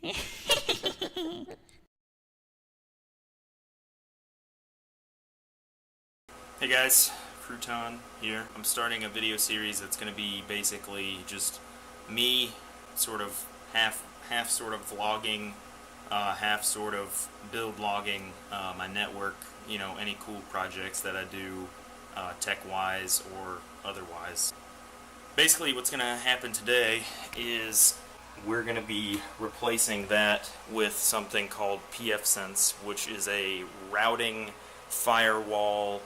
Hey guys, Cruton here. I'm starting a video series that's going to be basically just me sort of half sort of vlogging, half sort of build logging my network, you know, any cool projects that I do tech-wise or otherwise. Basically what's going to happen today is we're going to be replacing that with something called pfSense, which is a routing firewall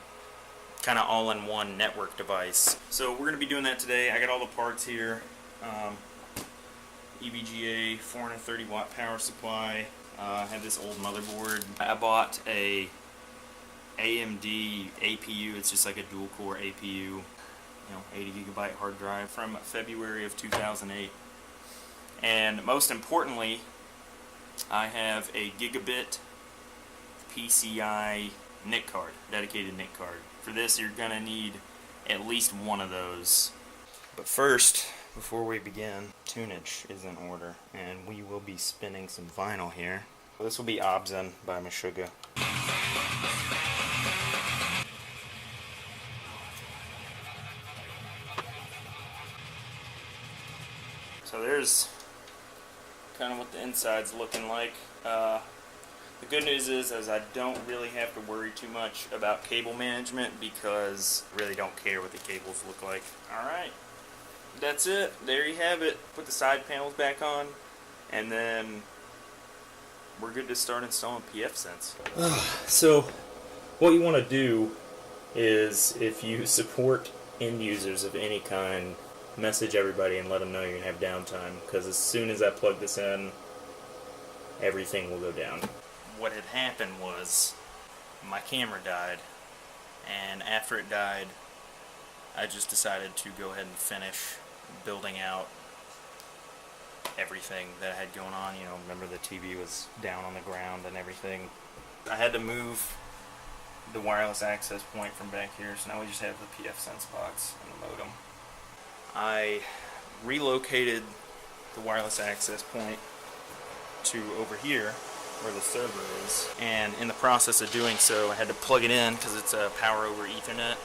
kind of all-in-one network device. So we're going to be doing that today. I got all the parts here. EVGA 430 watt power supply. I have this old motherboard. I bought a AMD APU. It's just like a dual core APU, you know, 80 gigabyte hard drive from February of 2008. And most importantly, I have a gigabit PCI NIC card, dedicated NIC card. For this, you're going to need at least one of those. But first, before we begin, tunage is in order, and we will be spinning some vinyl here. This will be Obzen by Meshuggah. So there's kind of what the inside's looking like. The good news is I don't really have to worry too much about cable management because I really don't care what the cables look like. Alright, that's it. There you have it. Put the side panels back on, and then we're good to start installing pfSense. So what you want to do is, if you support end users of any kind, message everybody and let them know you're going to have downtime, because as soon as I plug this in, everything will go down. What had happened was my camera died, and after it died, I just decided to go ahead and finish building out everything that I had going on. You know, remember the TV was down on the ground and everything. I had to move the wireless access point from back here, so now we just have the pfSense box and the modem. I relocated the wireless access point to over here where the server is, and in the process of doing so I had to plug it in because it's a power over Ethernet.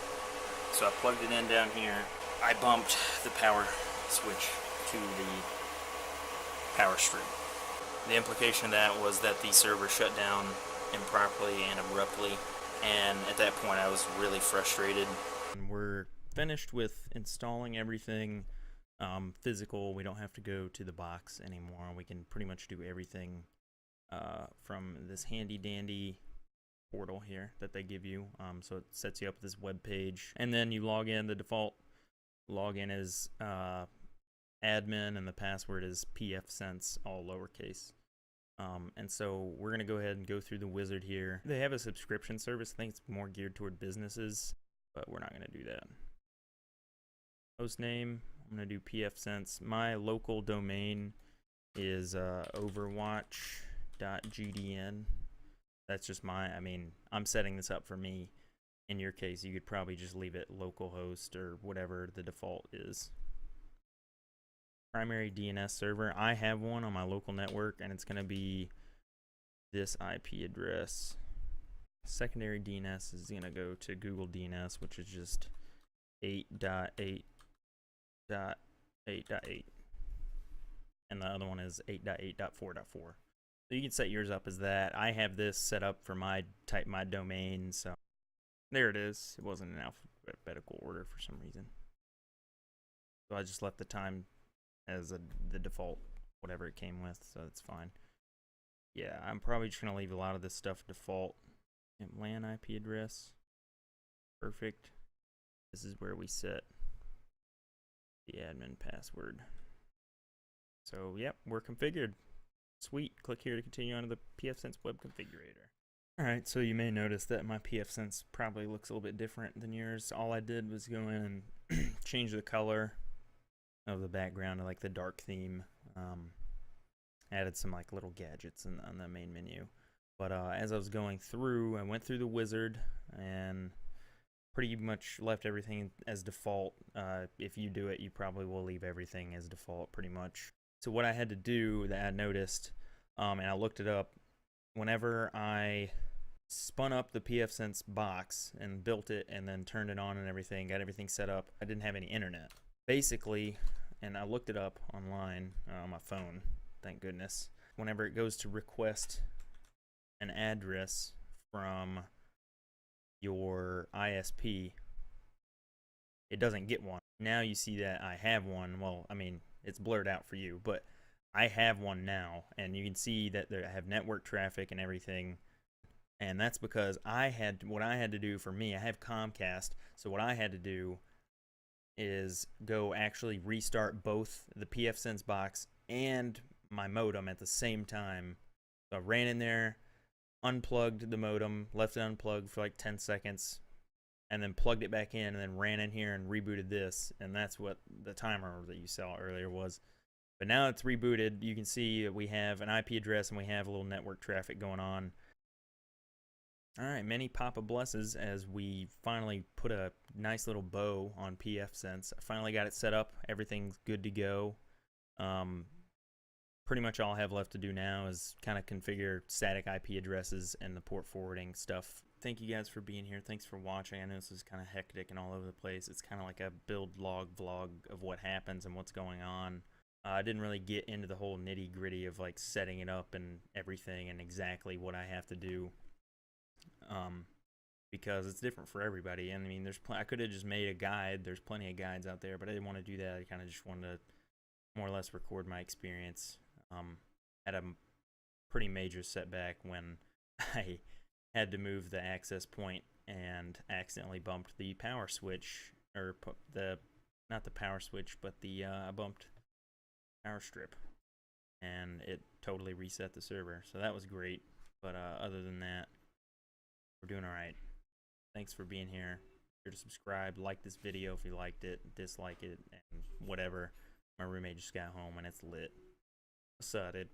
So I plugged it in down here. I bumped the power switch to the power strip. The implication of that was that the server shut down improperly and abruptly, and at that point I was really frustrated. And we're finished with installing everything physical. We don't have to go to the box anymore. We can pretty much do everything from this handy dandy portal here that they give you. So it sets you up with this web page, and then you log in. The default login is admin, and the password is pfSense, all lowercase. And so we're going to go ahead and go through the wizard here. They have a subscription service. I think it's more geared toward businesses, but we're not going to do that. Host name, I'm going to do pfSense. My local domain is overwatch.gdn. That's just I'm setting this up for me. In your case, you could probably just leave it localhost or whatever the default is. Primary DNS server, I have one on my local network, and it's going to be this IP address. Secondary DNS is going to go to Google DNS, which is just 8.8.8.8. And the other one is 8.8.4.4. So you can set yours up as that. I have this set up for my domain, so there it is. It wasn't in alphabetical order for some reason. So I just left the time as the default, whatever it came with, so that's fine. Yeah, I'm probably just going to leave a lot of this stuff default. LAN IP address. Perfect. This is where we set the admin password. So, yep, we're configured. Sweet. Click here to continue on to the pfSense web configurator. Alright, so you may notice that my pfSense probably looks a little bit different than yours. All I did was go in and change the color of the background to like the dark theme. Added some like little gadgets on the main menu. But as I was going through, I went through the wizard and pretty much left everything as default. If you do it, you probably will leave everything as default pretty much. So what I had to do that I noticed And I looked it up. Whenever I spun up the pfSense box and built it and then turned it on and everything, got everything set up, I didn't have any internet. Basically, and I looked it up online on my phone, thank goodness. Whenever it goes to request an address from your ISP, it doesn't get one. Now you see that I have one. Well, I mean, it's blurred out for you, but I have one now, and you can see that I have network traffic and everything. And that's because what I had to do for me, I have Comcast, so what I had to do is go actually restart both the pfSense box and my modem at the same time. So I ran in there, unplugged the modem, left it unplugged for like 10 seconds, and then plugged it back in, and then ran in here and rebooted this, and that's what the timer that you saw earlier was. But now it's rebooted. You can see that we have an IP address and we have a little network traffic going on. All right, many Papa blesses as we finally put a nice little bow on pfSense. I finally got it set up. Everything's good to go. Pretty much all I have left to do now is kind of configure static IP addresses and the port forwarding stuff. Thank you guys for being here. Thanks for watching. I know this is kind of hectic and all over the place. It's kind of like a build log vlog of what happens and what's going on. I didn't really get into the whole nitty gritty of like setting it up and everything and exactly what I have to do. Because it's different for everybody. And I mean, I could have just made a guide. There's plenty of guides out there, but I didn't want to do that. I kind of just wanted to more or less record my experience. Had a pretty major setback when I had to move the access point and accidentally bumped the power switch, or not the power switch, but I bumped power strip, and it totally reset the server. So that was great. But other than that, we're doing all right. Thanks for being here. Be sure to subscribe, like this video if you liked it, dislike it, and whatever. My roommate just got home and it's lit. What's up, dude?